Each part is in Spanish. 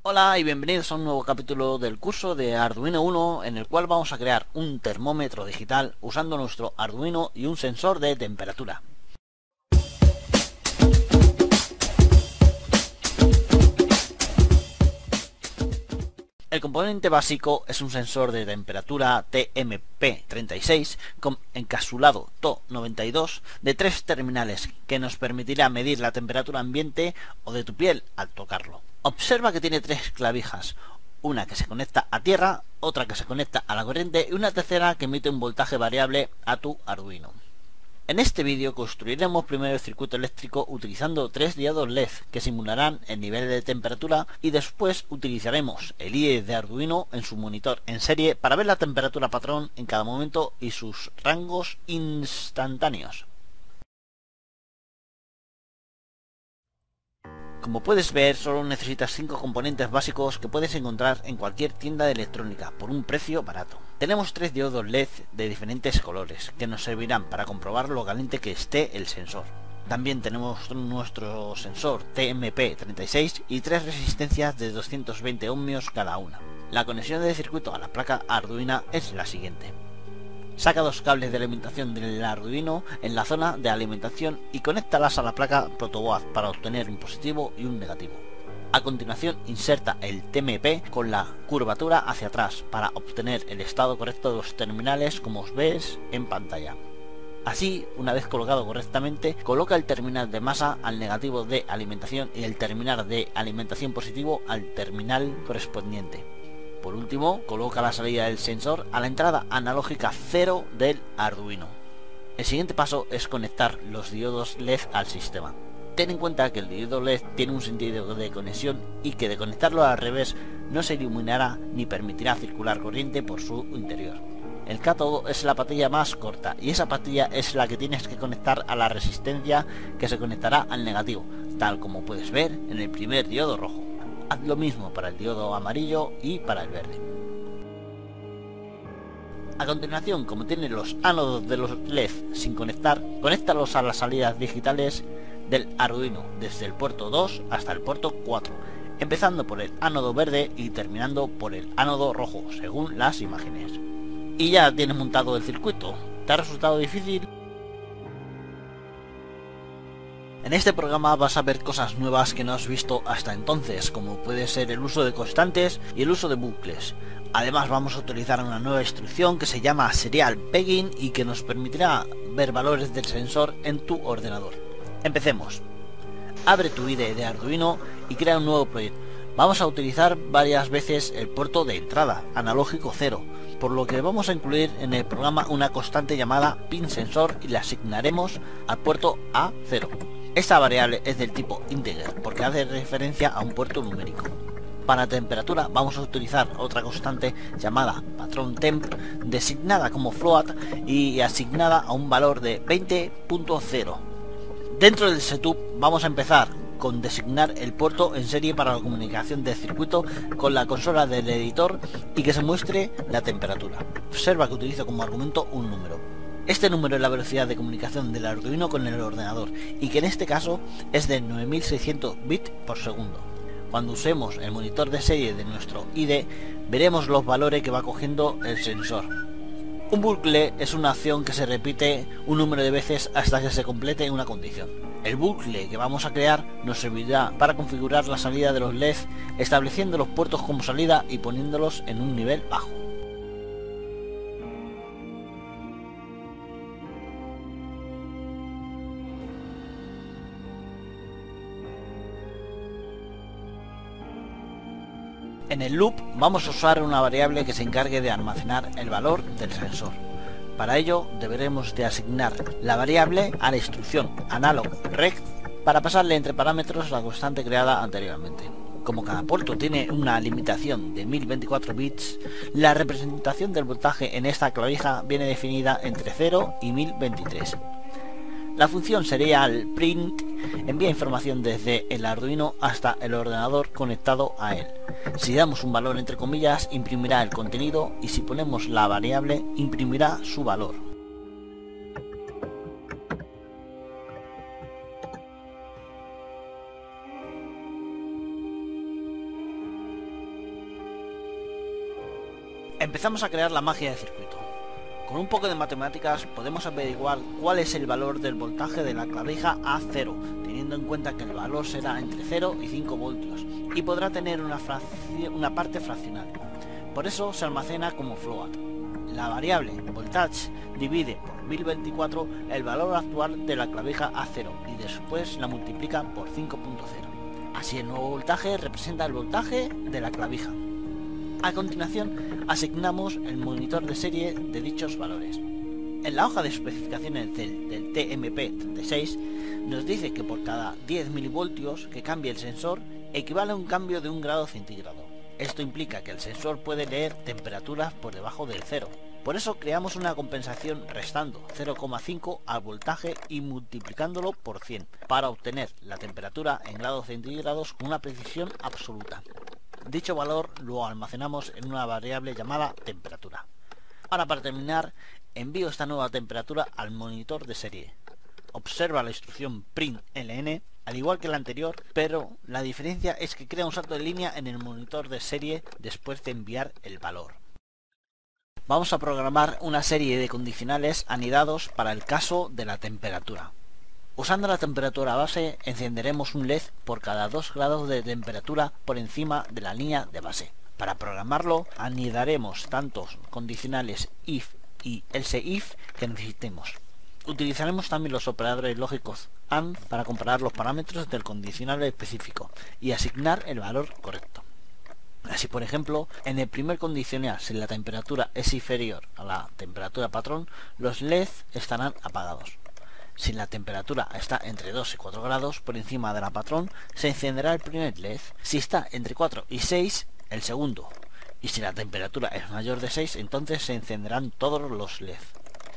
Hola y bienvenidos a un nuevo capítulo del curso de Arduino 1 en el cual vamos a crear un termómetro digital usando nuestro Arduino y un sensor de temperatura. El componente básico es un sensor de temperatura TMP36 con encapsulado TO92 de 3 terminales que nos permitirá medir la temperatura ambiente o de tu piel al tocarlo. Observa que tiene 3 clavijas, una que se conecta a tierra, otra que se conecta a la corriente y una tercera que emite un voltaje variable a tu Arduino. En este vídeo construiremos primero el circuito eléctrico utilizando 3 diodos LED que simularán el nivel de temperatura y después utilizaremos el IDE de Arduino en su monitor en serie para ver la temperatura patrón en cada momento y sus rangos instantáneos. Como puedes ver, solo necesitas 5 componentes básicos que puedes encontrar en cualquier tienda de electrónica por un precio barato. Tenemos 3 diodos LED de diferentes colores que nos servirán para comprobar lo caliente que esté el sensor. También tenemos nuestro sensor TMP36 y 3 resistencias de 220 ohmios cada una. La conexión de circuito a la placa Arduino es la siguiente. Saca 2 cables de alimentación del Arduino en la zona de alimentación y conéctalas a la placa protoboard para obtener un positivo y un negativo. A continuación inserta el TMP con la curvatura hacia atrás para obtener el estado correcto de los terminales como os ves en pantalla. Así, una vez colocado correctamente, coloca el terminal de masa al negativo de alimentación y el terminal de alimentación positivo al terminal correspondiente. Por último, coloca la salida del sensor a la entrada analógica 0 del Arduino. El siguiente paso es conectar los diodos LED al sistema. Ten en cuenta que el diodo LED tiene un sentido de conexión y que de conectarlo al revés no se iluminará ni permitirá circular corriente por su interior. El cátodo es la patilla más corta y esa patilla es la que tienes que conectar a la resistencia que se conectará al negativo, tal como puedes ver en el primer diodo rojo. Haz lo mismo para el diodo amarillo y para el verde. A continuación, como tiene los ánodos de los LED sin conectar, conéctalos a las salidas digitales del Arduino desde el puerto 2 hasta el puerto 4, empezando por el ánodo verde y terminando por el ánodo rojo, según las imágenes. Y ya tienes montado el circuito. ¿Te ha resultado difícil? En este programa vas a ver cosas nuevas que no has visto hasta entonces, como puede ser el uso de constantes y el uso de bucles. Además vamos a utilizar una nueva instrucción que se llama Serial Pegging y que nos permitirá ver valores del sensor en tu ordenador. Empecemos. Abre tu IDE de Arduino y crea un nuevo proyecto. Vamos a utilizar varias veces el puerto de entrada, analógico 0, por lo que vamos a incluir en el programa una constante llamada pin sensor y la asignaremos al puerto A0. Esta variable es del tipo integer porque hace referencia a un puerto numérico. Para temperatura vamos a utilizar otra constante llamada patrón temp, designada como float y asignada a un valor de 20.0. Dentro del setup vamos a empezar con designar el puerto en serie para la comunicación del circuito con la consola del editor y que se muestre la temperatura. Observa que utilizo como argumento un número. Este número es la velocidad de comunicación del Arduino con el ordenador y que en este caso es de 9600 bits por segundo. Cuando usemos el monitor de serie de nuestro IDE veremos los valores que va cogiendo el sensor. Un bucle es una acción que se repite un número de veces hasta que se complete una condición. El bucle que vamos a crear nos servirá para configurar la salida de los LED estableciendo los puertos como salida y poniéndolos en un nivel bajo. En el loop vamos a usar una variable que se encargue de almacenar el valor del sensor. Para ello deberemos de asignar la variable a la instrucción analog-rect para pasarle entre parámetros la constante creada anteriormente. Como cada puerto tiene una limitación de 1024 bits, la representación del voltaje en esta clavija viene definida entre 0 y 1023. La función serial print envía información desde el Arduino hasta el ordenador conectado a él. Si damos un valor entre comillas, imprimirá el contenido y si ponemos la variable, imprimirá su valor. Empezamos a crear la magia de circuito. Con un poco de matemáticas podemos averiguar cuál es el valor del voltaje de la clavija A0, teniendo en cuenta que el valor será entre 0 y 5 voltios y podrá tener una parte fraccional. Por eso se almacena como float. La variable voltage divide por 1024 el valor actual de la clavija A0 y después la multiplica por 5.0. Así el nuevo voltaje representa el voltaje de la clavija. A continuación asignamos el monitor de serie de dichos valores. En la hoja de especificaciones del TMP36 nos dice que por cada 10 milivoltios que cambie el sensor equivale a un cambio de 1 grado centígrado. Esto implica que el sensor puede leer temperaturas por debajo del 0. Por eso creamos una compensación restando 0,5 al voltaje y multiplicándolo por 100 para obtener la temperatura en grados centígrados con una precisión absoluta. Dicho valor lo almacenamos en una variable llamada temperatura. Ahora, para terminar, envío esta nueva temperatura al monitor de serie. Observa la instrucción println, al igual que la anterior, pero la diferencia es que crea un salto de línea en el monitor de serie después de enviar el valor. Vamos a programar una serie de condicionales anidados para el caso de la temperatura. Usando la temperatura base, encenderemos un LED por cada 2 grados de temperatura por encima de la línea de base. Para programarlo, anidaremos tantos condicionales if y else if que necesitemos. Utilizaremos también los operadores lógicos AND para comparar los parámetros del condicional específico y asignar el valor correcto. Así, por ejemplo, en el primer condicional, si la temperatura es inferior a la temperatura patrón, los LED estarán apagados. Si la temperatura está entre 2 y 4 grados por encima de la patrón, se encenderá el primer LED. Si está entre 4 y 6, el segundo. Y si la temperatura es mayor de 6, entonces se encenderán todos los LED.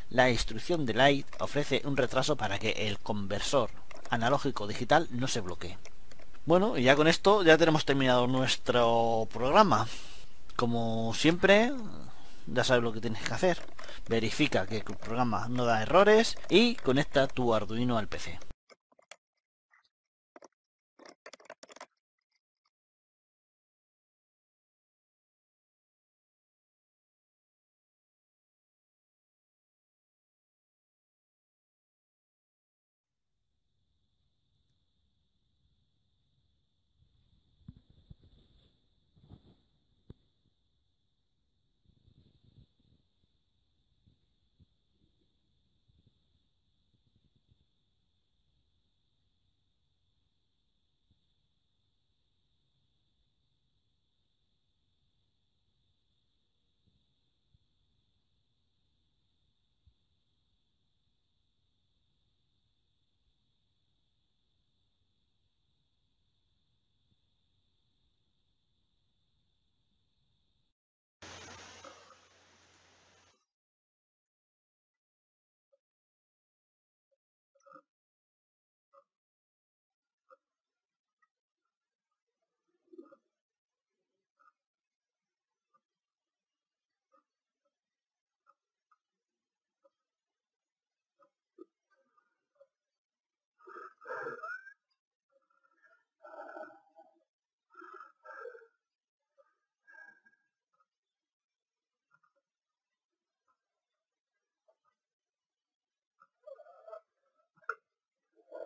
La instrucción de light ofrece un retraso para que el conversor analógico digital no se bloquee. Bueno, y ya con esto ya tenemos terminado nuestro programa. Como siempre, ya sabes lo que tienes que hacer. Verifica que tu programa no da errores y conecta tu Arduino al PC.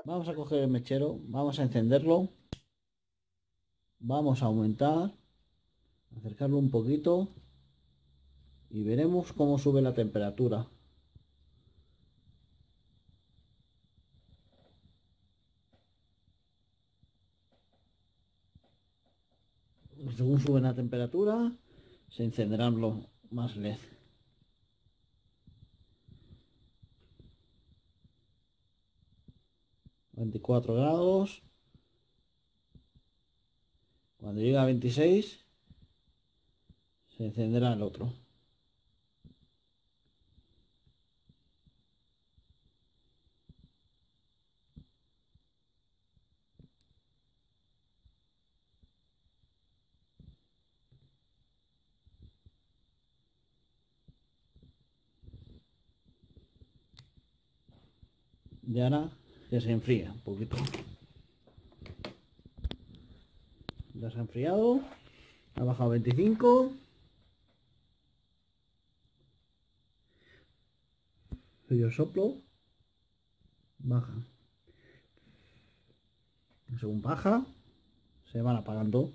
Vamos a coger el mechero, vamos a encenderlo, vamos a aumentar, acercarlo un poquito y veremos cómo sube la temperatura. Según sube la temperatura, se encenderán los más LED. $24 grados. Cuando llegue a 26 se encenderá el otro. Y ahora que se enfría un poquito. Ya se ha enfriado. Ha bajado a 25. Yo soplo, baja. Según baja, se van apagando.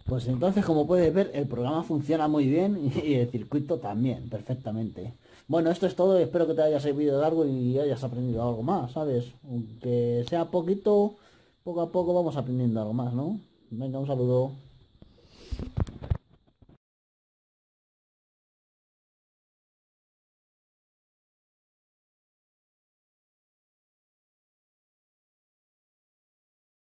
Pues entonces, como puedes ver, el programa funciona muy bien y el circuito también, perfectamente. Bueno, esto es todo. Espero que te haya servido de algo y hayas aprendido algo más, ¿sabes? Aunque sea poquito, poco a poco vamos aprendiendo algo más, ¿no? Venga, un saludo.